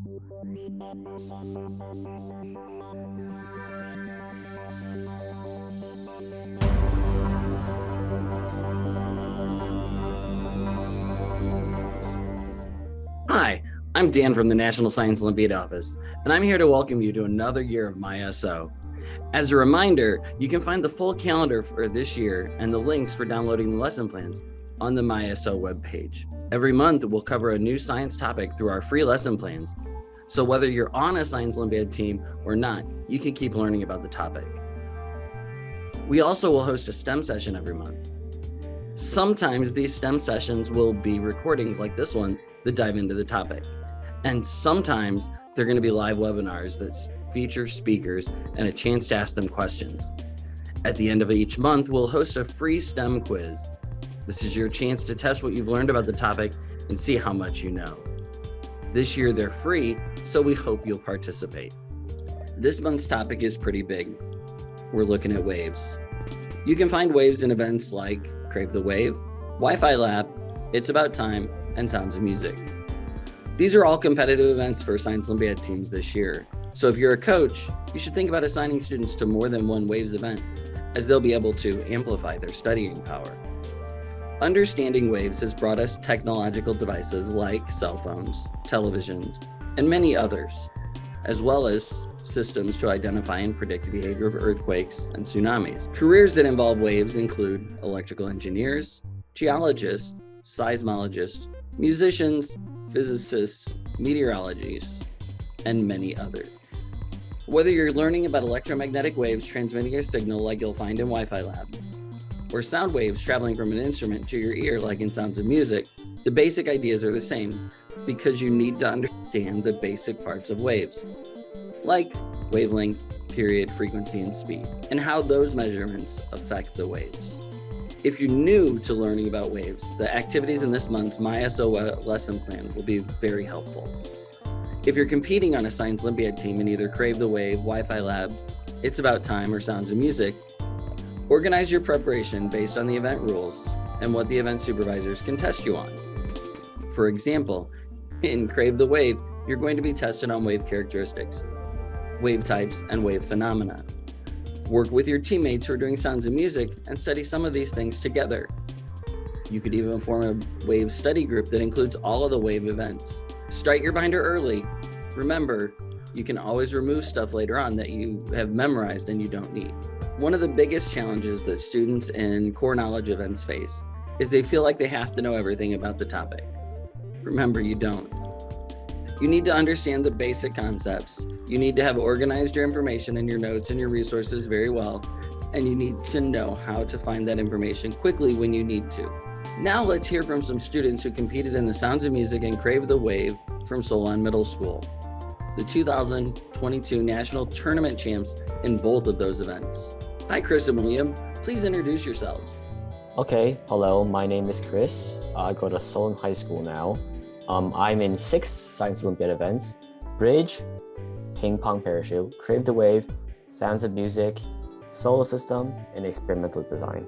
Hi, I'm Dan from the National Science Olympiad office, and I'm here to welcome you to another year of MySO. As a reminder, you can find the full calendar for this year and the links for downloading the lesson plans on the MySO webpage. Every month, we'll cover a new science topic through our free lesson plans. So whether you're on a Science Olympiad team or not, you can keep learning about the topic. We also will host a STEM session every month. Sometimes these STEM sessions will be recordings like this one that dive into the topic. And sometimes they're going to be live webinars that feature speakers and a chance to ask them questions. At the end of each month, we'll host a free STEM quiz. This is your chance to test what you've learned about the topic and see how much you know. This year they're free, so we hope you'll participate. This month's topic is pretty big. We're looking at waves. You can find waves in events like Crave the Wave, Wi-Fi Lab, It's About Time, and Sounds of Music. These are all competitive events for Science Olympiad teams this year. So if you're a coach, you should think about assigning students to more than one Waves event, as they'll be able to amplify their studying power. Understanding waves has brought us technological devices like cell phones, televisions, and many others, as well as systems to identify and predict the behavior of earthquakes and tsunamis. Careers that involve waves include electrical engineers, geologists, seismologists, musicians, physicists, meteorologists, and many others. Whether you're learning about electromagnetic waves transmitting a signal like you'll find in Wi-Fi Lab, or sound waves traveling from an instrument to your ear like in Sounds of Music, the basic ideas are the same because you need to understand the basic parts of waves, like wavelength, period, frequency, and speed, and how those measurements affect the waves. If you're new to learning about waves, the activities in this month's MySO lesson plan will be very helpful. If you're competing on a Science Olympiad team in either Crave the Wave, Wi-Fi Lab, It's About Time, or Sounds of Music, organize your preparation based on the event rules and what the event supervisors can test you on. For example, in Crave the Wave, you're going to be tested on wave characteristics, wave types, and wave phenomena. Work with your teammates who are doing Sounds of Music and study some of these things together. You could even form a wave study group that includes all of the wave events. Start your binder early. Remember, you can always remove stuff later on that you have memorized and you don't need. One of the biggest challenges that students in core knowledge events face is they feel like they have to know everything about the topic. Remember, you don't. You need to understand the basic concepts. You need to have organized your information and your notes and your resources very well, and you need to know how to find that information quickly when you need to. Now let's hear from some students who competed in the Sounds of Music and Crave the Wave from Solon Middle School, the 2022 National Tournament champs in both of those events. Hi, Chris and William. Please introduce yourselves. Okay, hello, my name is Chris. I go to Solon High School now. I'm in 6 Science Olympiad events: Bridge, Ping Pong Parachute, Crave the Wave, Sounds of Music, Solar System, and Experimental Design.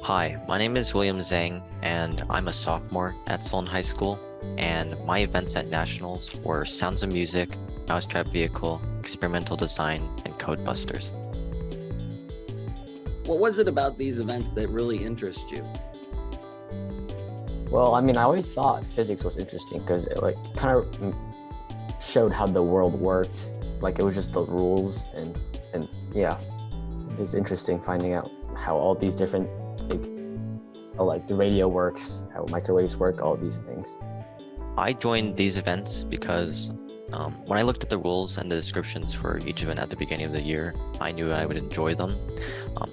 Hi, my name is William Zhang, and I'm a sophomore at Solon High School, and my events at Nationals were Sounds of Music, Mousetrap Vehicle, Experimental Design, and Code Busters. What was it about these events that really interest you? Well, I always thought physics was interesting because it kind of showed how the world worked. It was just the rules and yeah, it was interesting finding out how all these different the radio works, how microwaves work, all these things. I joined these events because when I looked at the rules and the descriptions for each event at the beginning of the year, I knew I would enjoy them.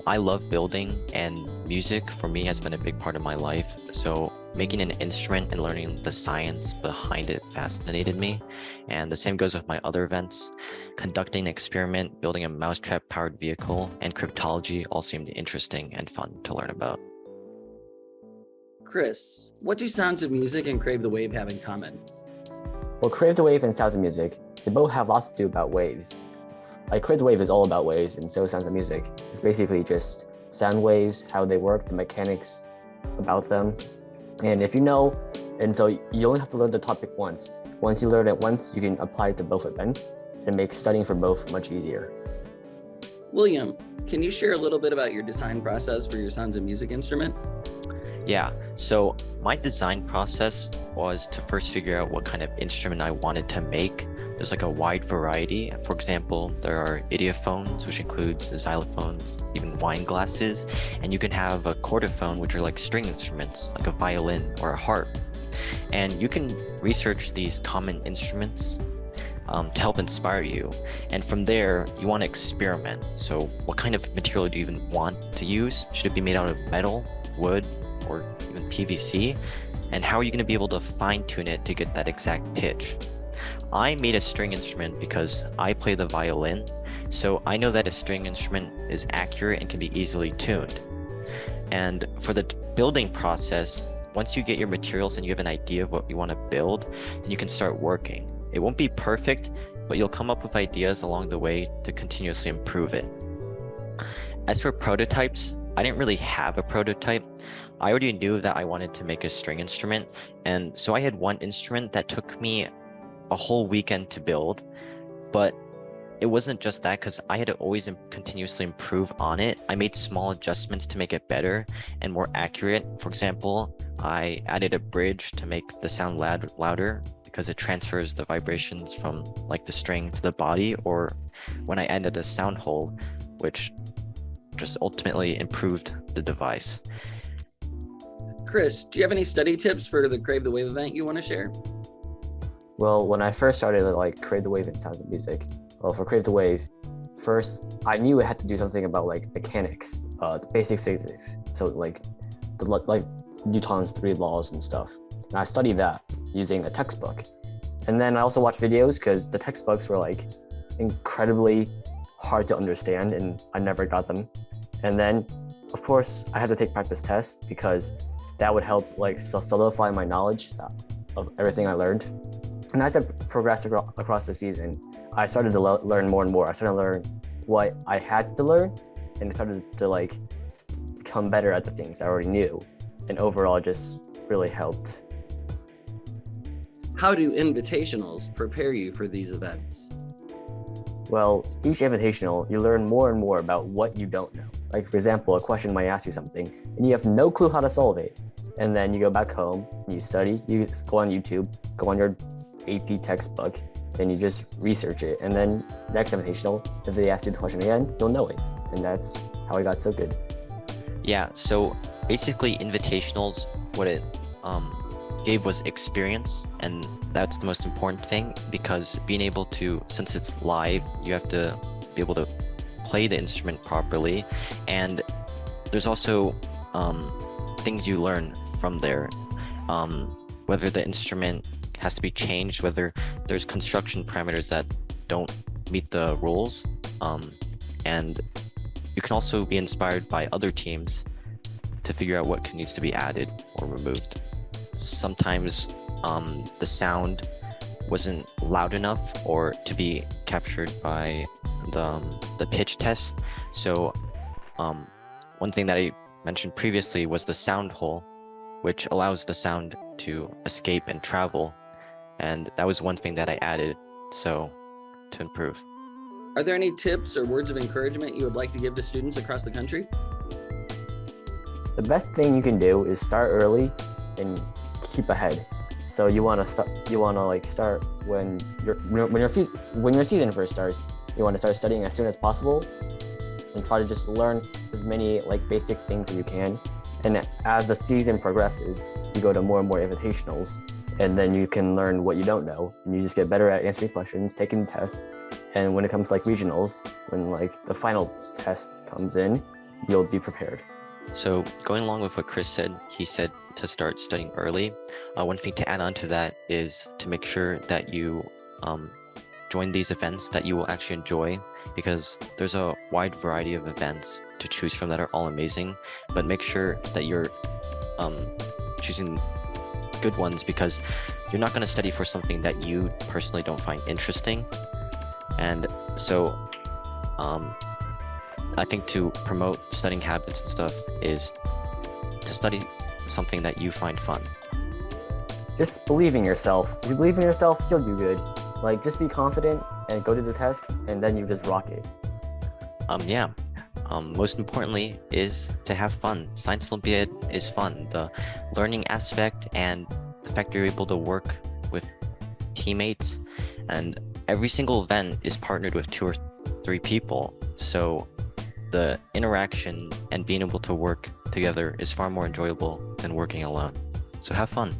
I love building, and music for me has been a big part of my life. So making an instrument and learning the science behind it fascinated me. And the same goes with my other events. Conducting an experiment, building a mousetrap powered vehicle, and cryptology all seemed interesting and fun to learn about. Chris, what do Sounds of Music and Crave the Wave have in common? Well, Crave the Wave and Sounds of Music, they both have lots to do about waves. Crave the Wave is all about waves, and so is Sounds of Music. It's basically just sound waves, how they work, the mechanics about them. And if you know And so you only have to learn the topic once. Once you learn it once, you can apply it to both events and make studying for both much easier. William, can you share a little bit about your design process for your son's music instrument? Yeah, so my design process was to first figure out what kind of instrument I wanted to make. There's like a wide variety. For example, there are idiophones, which includes xylophones, even wine glasses, and you can have a chordophone, which are like string instruments, like a violin or a harp. And you can research these common instruments to help inspire you. And from there, you want to experiment. So what kind of material do you even want to use? Should it be made out of metal, wood, or even PVC? And how are you going to be able to fine tune it to get that exact pitch? I made a string instrument because I play the violin, so I know that a string instrument is accurate and can be easily tuned. And for the building process, once you get your materials and you have an idea of what you want to build, then you can start working. It won't be perfect, but you'll come up with ideas along the way to continuously improve it. As for prototypes, I didn't really have a prototype. I already knew that I wanted to make a string instrument, and so I had one instrument that took me a whole weekend to build, but it wasn't just that, because I had to always continuously improve on it. I made small adjustments to make it better and more accurate. For example, I added a bridge to make the sound louder because it transfers the vibrations from like the string to the body, or when I added a sound hole, which just ultimately improved the device. Chris, do you have any study tips for the Crave the Wave event you want to share? Well, when I first started like Crave the Wave and Sounds of Music, well, for Crave the Wave, first I knew it had to do something about like mechanics, the basic physics. So like Newton's 3 laws and stuff. And I studied that using a textbook. And then I also watched videos because the textbooks were like incredibly hard to understand and I never got them. And then of course I had to take practice tests because that would help like solidify my knowledge of everything I learned. And as I progressed across the season, I started to learn more and more. I started to learn what I had to learn, and I started to like become better at the things I already knew. And overall, it just really helped. How do invitationals prepare you for these events? Well, each invitational, you learn more and more about what you don't know. Like for example, a question might ask you something, and you have no clue how to solve it. And then you go back home, you study, you go on YouTube, go on your AP textbook, and you just research it. And then next invitational, if they ask you the question again, you'll know it. And that's how I got so good. Yeah, so basically invitationals, what it gave was experience, and that's the most important thing, because being able to, since it's live, you have to be able to play the instrument properly, and there's also things you learn from there, whether the instrument has to be changed, whether there's construction parameters that don't meet the rules, and you can also be inspired by other teams to figure out what needs to be added or removed. Sometimes the sound wasn't loud enough or to be captured by the pitch test, so one thing that I mentioned previously was the sound hole, which allows the sound to escape and travel. And that was one thing that I added, so to improve. Are there any tips or words of encouragement you would like to give to students across the country? The best thing you can do is start early and keep ahead. So you want to start when your season first starts. You want to start studying as soon as possible and try to just learn as many like basic things as you can. And as the season progresses, you go to more and more invitationals, and then you can learn what you don't know, and you just get better at answering questions, taking tests. And when it comes to like regionals, when like the final test comes in, you'll be prepared. So going along with what Chris said, he said to start studying early. One thing to add on to that is to make sure that you join these events that you will actually enjoy, because there's a wide variety of events to choose from that are all amazing, but make sure that you're choosing good ones, because you're not going to study for something that you personally don't find interesting. And so I think to promote studying habits and stuff is to study something that you find fun. just believe in yourself. If you believe in yourself, you'll do good. Like, just be confident and go to the test, and then you just rock it. Yeah. Most importantly is to have fun. Science Olympiad is fun. The learning aspect and the fact you're able to work with teammates, and every single event is partnered with 2 or 3 people. So the interaction and being able to work together is far more enjoyable than working alone. So have fun.